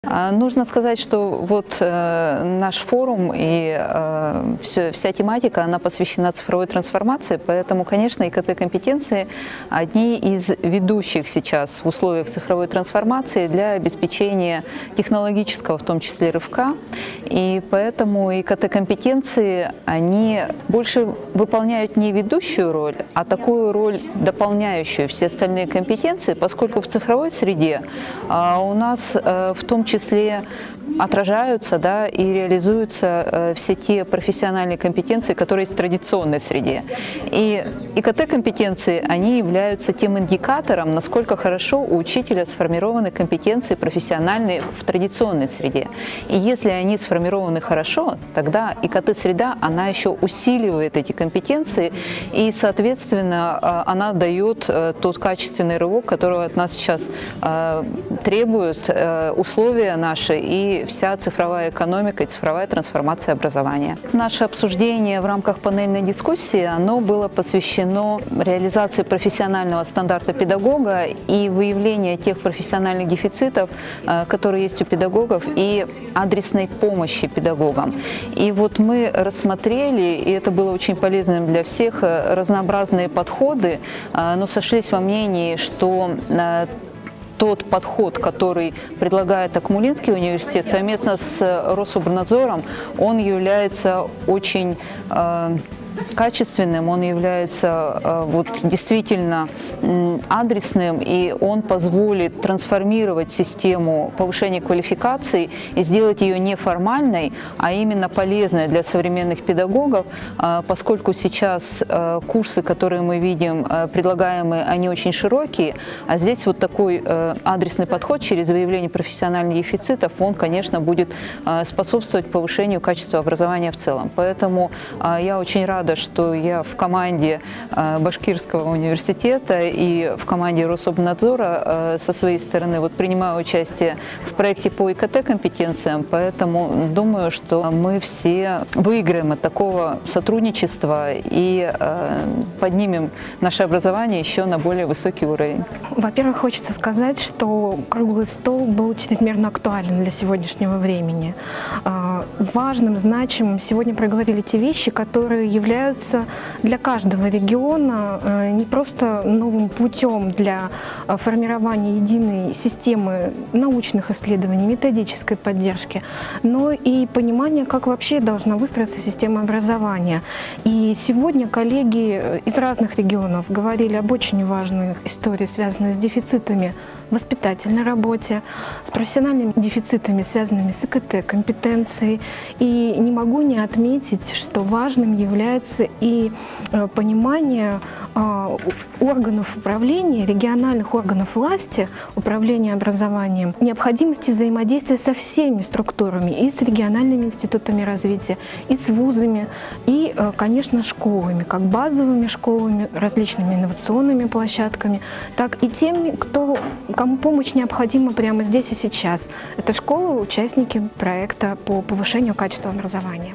Нужно сказать, что вот наш форум и вся тематика, она посвящена цифровой трансформации, поэтому, конечно, ИКТ-компетенции одни из ведущих сейчас в условиях цифровой трансформации для обеспечения технологического, в том числе, рывка. И поэтому ИКТ-компетенции, они больше выполняют не ведущую роль, а такую роль, дополняющую все остальные компетенции, поскольку в цифровой среде у нас в том числе отражаются, да, и реализуются все те профессиональные компетенции, которые есть в традиционной среде. И ИКТ-компетенции, они являются тем индикатором, насколько хорошо у учителя сформированы компетенции профессиональные в традиционной среде. И если они сформированы хорошо, тогда ИКТ-среда, она еще усиливает эти компетенции, и, соответственно, она дает тот качественный рывок, которого от нас сейчас требуют условия наши и вся цифровая экономика и цифровая трансформация образования. Наше обсуждение в рамках панельной дискуссии, оно было посвящено реализации профессионального стандарта педагога и выявлению тех профессиональных дефицитов, которые есть у педагогов, и адресной помощи педагогам. И вот мы рассмотрели, и это было очень полезным для всех, разнообразные подходы, но сошлись во мнении, что тот подход, который предлагает Акмолинский университет совместно с Рособорнадзором, он является очень качественным, он является вот действительно адресным, и он позволит трансформировать систему повышения квалификации и сделать ее не формальной, а именно полезной для современных педагогов, поскольку сейчас курсы, которые мы видим, предлагаемые, они очень широкие, а здесь вот такой адресный подход через выявление профессиональных дефицитов, он, конечно, будет способствовать повышению качества образования в целом. Поэтому я очень рада, что я в команде Башкирского университета и в команде Рособорнадзора со своей стороны вот принимаю участие в проекте по ИКТ-компетенциям, поэтому думаю, что мы все выиграем от такого сотрудничества и поднимем наше образование еще на более высокий уровень. Во-первых, хочется сказать, что круглый стол был чрезмерно актуален для сегодняшнего времени. Важным, значимым сегодня проговорили те вещи, которые являются для каждого региона не просто новым путем для формирования единой системы научных исследований, методической поддержки, но и понимания, как вообще должна выстроиться система образования. И сегодня коллеги из разных регионов говорили об очень важной истории, связанной с дефицитами в воспитательной работе, с профессиональными дефицитами, связанными с ИКТ-компетенцией. И не могу не отметить, что важным является и понимание органов управления, региональных органов власти, управления образованием, необходимости взаимодействия со всеми структурами, и с региональными институтами развития, и с вузами, и, конечно, школами, как базовыми школами, различными инновационными площадками, так и теми, кому помощь необходима прямо здесь и сейчас. Это школы, участники проекта по повышению качества образования.